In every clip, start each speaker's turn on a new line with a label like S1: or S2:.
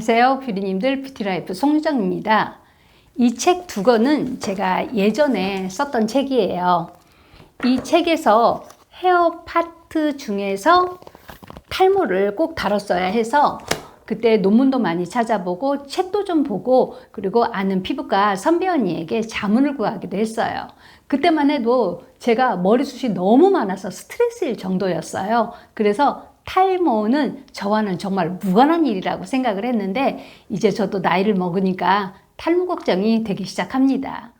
S1: 안녕하세요. 뷰티님들 뷰티라이프 송유정입니다. 이 책 두 권은 제가 예전에 썼던 책이에요. 이 책에서 헤어 파트 중에서 탈모를 꼭 다뤘어야 해서 그때 논문도 많이 찾아보고 책도 좀 보고 그리고 아는 피부과 선배 언니에게 자문을 구하기도 했어요. 그때만 해도 제가 머리숱이 너무 많아서 스트레스일 정도였어요. 그래서 탈모는 저와는 정말 무관한 일이라고 생각을 했는데 이제 저도 나이를 먹으니까 탈모 걱정이 되기 시작합니다.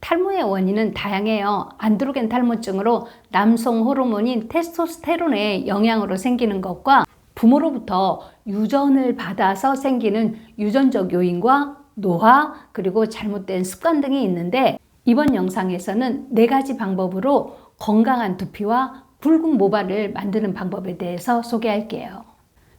S1: 탈모의 원인은 다양해요. 안드로겐 탈모증으로 남성 호르몬인 테스토스테론의 영향으로 생기는 것과 부모로부터 유전을 받아서 생기는 유전적 요인과 노화 그리고 잘못된 습관 등이 있는데 이번 영상에서는 4가지 방법으로 건강한 두피와 붉은 모발을 만드는 방법에 대해서 소개할게요.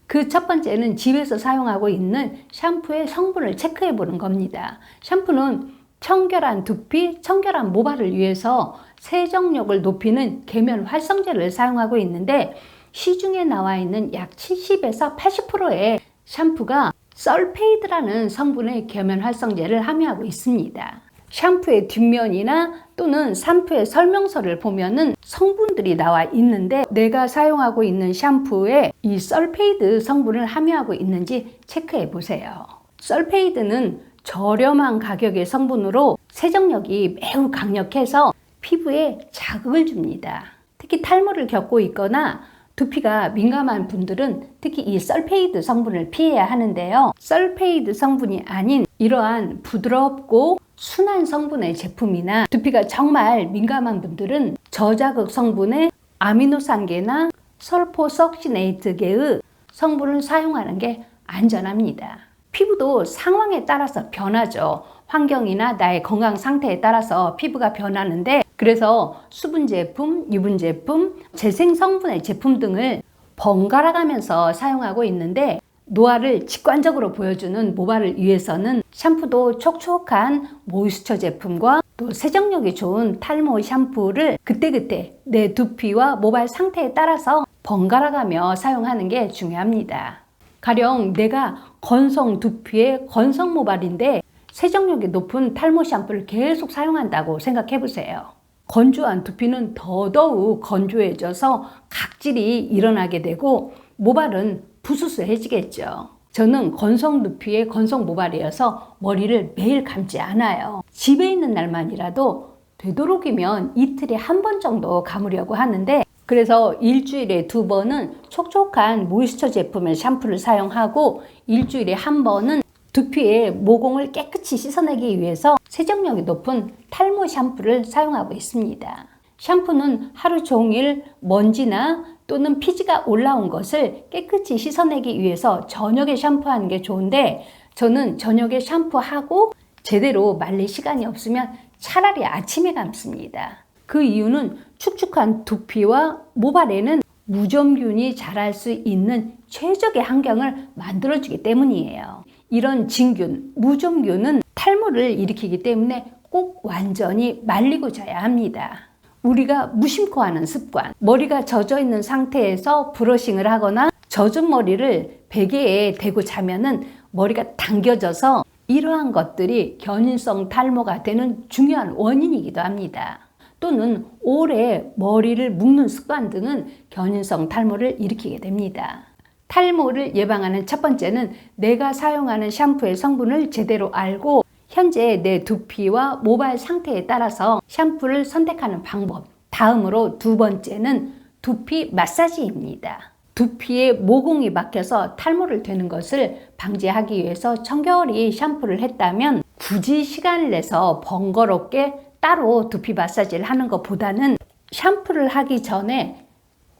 S1: 그 첫 번째는 집에서 사용하고 있는 샴푸의 성분을 체크해 보는 겁니다. 샴푸는 청결한 두피, 청결한 모발을 위해서 세정력을 높이는 계면 활성제를 사용하고 있는데 시중에 나와 있는 약 70에서 80%의 샴푸가 설페이드라는 성분의 계면 활성제를 함유하고 있습니다. 샴푸의 뒷면이나 또는 샴푸의 설명서를 보면은 성분들이 나와 있는데 내가 사용하고 있는 샴푸에 이 설페이드 성분을 함유하고 있는지 체크해 보세요. 설페이드는 저렴한 가격의 성분으로 세정력이 매우 강력해서 피부에 자극을 줍니다. 특히 탈모를 겪고 있거나 두피가 민감한 분들은 특히 이 설페이드 성분을 피해야 하는데요. 설페이드 성분이 아닌 이러한 부드럽고 순한 성분의 제품이나 두피가 정말 민감한 분들은 저자극 성분의 아미노산계나 설포석시네이트계의 성분을 사용하는 게 안전합니다. 피부도 상황에 따라서 변하죠. 환경이나 나의 건강 상태에 따라서 피부가 변하는데 그래서 수분 제품, 유분 제품, 재생 성분의 제품 등을 번갈아 가면서 사용하고 있는데 노화를 직관적으로 보여주는 모발을 위해서는 샴푸도 촉촉한 모이스처 제품과 또 세정력이 좋은 탈모 샴푸를 그때그때 내 두피와 모발 상태에 따라서 번갈아 가며 사용하는 게 중요합니다. 가령 내가 건성 두피에 건성 모발인데 세정력이 높은 탈모 샴푸를 계속 사용한다고 생각해 보세요. 건조한 두피는 더더욱 건조해져서 각질이 일어나게 되고 모발은 부스스해지겠죠. 저는 건성 두피에 건성 모발이어서 머리를 매일 감지 않아요. 집에 있는 날만이라도 되도록이면 이틀에 한 번 정도 감으려고 하는데 그래서 일주일에 2번은 촉촉한 모이스처 제품의 샴푸를 사용하고 일주일에 한 번은 두피의 모공을 깨끗이 씻어내기 위해서 세정력이 높은 탈모 샴푸를 사용하고 있습니다. 샴푸는 하루 종일 먼지나 또는 피지가 올라온 것을 깨끗이 씻어내기 위해서 저녁에 샴푸하는 게 좋은데 저는 저녁에 샴푸하고 제대로 말릴 시간이 없으면 차라리 아침에 감습니다. 그 이유는 축축한 두피와 모발에는 무좀균이 자랄 수 있는 최적의 환경을 만들어주기 때문이에요. 이런 진균, 무좀균은 탈모를 일으키기 때문에 꼭 완전히 말리고 자야 합니다. 우리가 무심코 하는 습관, 머리가 젖어 있는 상태에서 브러싱을 하거나 젖은 머리를 베개에 대고 자면은 머리가 당겨져서 이러한 것들이 견인성 탈모가 되는 중요한 원인이기도 합니다. 또는 오래 머리를 묶는 습관 등은 견인성 탈모를 일으키게 됩니다. 탈모를 예방하는 첫 번째는 내가 사용하는 샴푸의 성분을 제대로 알고 현재 내 두피와 모발 상태에 따라서 샴푸를 선택하는 방법. 다음으로 2번째는 두피 마사지입니다. 두피에 모공이 박혀서 탈모를 되는 것을 방지하기 위해서 청결히 샴푸를 했다면 굳이 시간을 내서 번거롭게 따로 두피 마사지를 하는 것보다는 샴푸를 하기 전에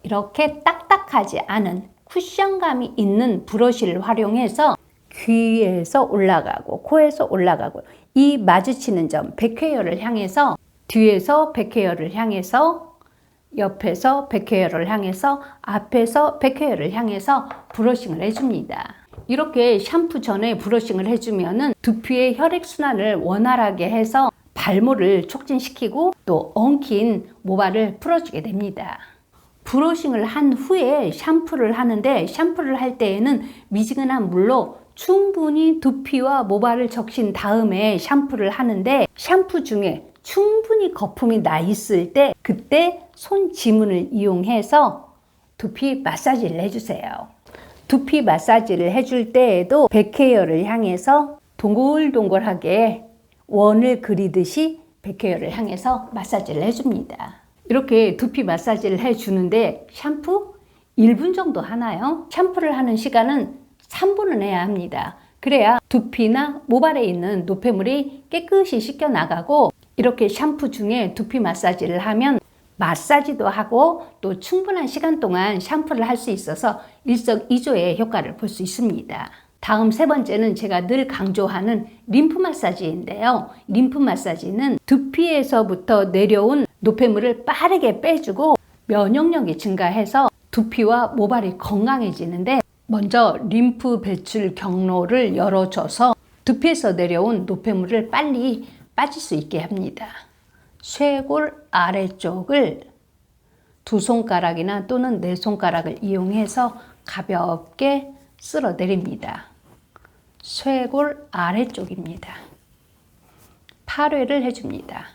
S1: 이렇게 딱딱하지 않은 쿠션감이 있는 브러쉬를 활용해서 귀에서 올라가고 코에서 올라가고 이 마주치는 점 백회열을 향해서 뒤에서 백회열을 향해서 옆에서 백회열을 향해서 앞에서 백회열을 향해서 브러싱을 해줍니다. 이렇게 샴푸 전에 브러싱을 해주면은 두피의 혈액순환을 원활하게 해서 발모를 촉진시키고 또 엉킨 모발을 풀어주게 됩니다. 브러싱을 한 후에 샴푸를 하는데 샴푸를 할 때에는 미지근한 물로 충분히 두피와 모발을 적신 다음에 샴푸를 하는데, 샴푸 중에 충분히 거품이 나 있을 때 그때 손 지문을 이용해서 두피 마사지를 해주세요. 두피 마사지를 해줄 때에도 백헤어를 향해서 동글동글하게 원을 그리듯이 백헤어를 향해서 마사지를 해줍니다. 이렇게 두피 마사지를 해주는데 샴푸 1분 정도 하나요? 샴푸를 하는 시간은 3분은 해야 합니다. 그래야 두피나 모발에 있는 노폐물이 깨끗이 씻겨 나가고, 이렇게 샴푸 중에 두피 마사지를 하면 마사지도 하고 또 충분한 시간 동안 샴푸를 할 수 있어서 일석이조의 효과를 볼 수 있습니다. 다음 세 번째는 제가 늘 강조하는 림프 마사지인데요. 림프 마사지는 두피에서부터 내려온 노폐물을 빠르게 빼주고 면역력이 증가해서 두피와 모발이 건강해지는데, 먼저 림프 배출 경로를 열어줘서 두피에서 내려온 노폐물을 빨리 빠질 수 있게 합니다. 쇄골 아래쪽을 두 손가락이나 또는 네 손가락을 이용해서 가볍게 쓸어 내립니다. 쇄골 아래쪽입니다. 8회를 해줍니다.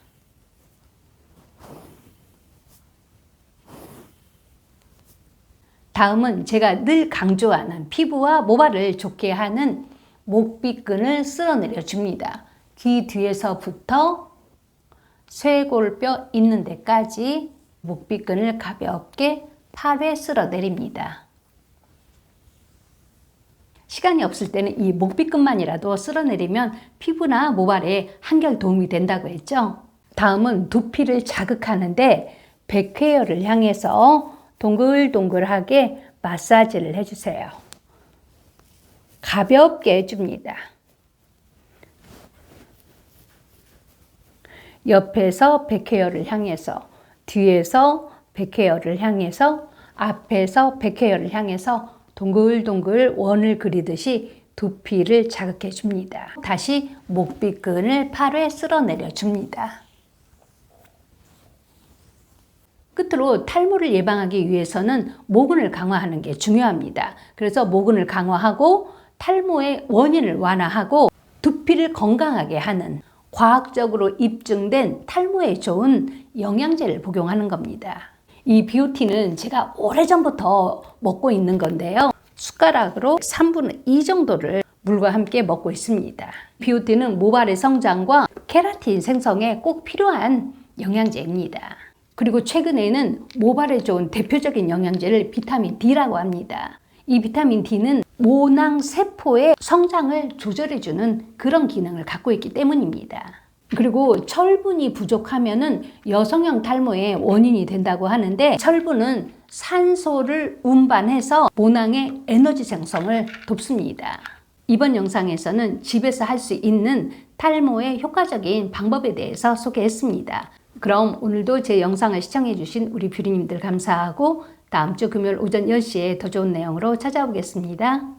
S1: 다음은 제가 늘 강조하는 피부와 모발을 좋게 하는 목비끈을 쓸어내려 줍니다. 귀 뒤에서부터 쇄골뼈 있는 데까지 목비끈을 가볍게 8회 쓸어내립니다. 시간이 없을 때는 이 목비끈만이라도 쓸어내리면 피부나 모발에 한결 도움이 된다고 했죠. 다음은 두피를 자극하는데 백헤어를 향해서 동글동글하게 마사지를 해주세요. 가볍게 해줍니다. 옆에서 백헤어를 향해서, 뒤에서 백헤어를 향해서, 앞에서 백헤어를 향해서 동글동글 원을 그리듯이 두피를 자극해 줍니다. 다시 목비끈을 8회 쓸어내려 줍니다. 끝으로 탈모를 예방하기 위해서는 모근을 강화하는 게 중요합니다. 그래서 모근을 강화하고 탈모의 원인을 완화하고 두피를 건강하게 하는 과학적으로 입증된 탈모에 좋은 영양제를 복용하는 겁니다. 이 비오틴은 제가 오래전부터 먹고 있는 건데요. 숟가락으로 3분의 2 정도를 물과 함께 먹고 있습니다. 비오틴은 모발의 성장과 케라틴 생성에 꼭 필요한 영양제입니다. 그리고 최근에는 모발에 좋은 대표적인 영양제를 비타민 D라고 합니다. 이 비타민 D는 모낭 세포의 성장을 조절해주는 그런 기능을 갖고 있기 때문입니다. 그리고 철분이 부족하면은 여성형 탈모의 원인이 된다고 하는데, 철분은 산소를 운반해서 모낭의 에너지 생성을 돕습니다. 이번 영상에서는 집에서 할 수 있는 탈모의 효과적인 방법에 대해서 소개했습니다. 그럼 오늘도 제 영상을 시청해주신 우리 뷰리님들 감사하고 다음 주 금요일 오전 10시에 더 좋은 내용으로 찾아오겠습니다.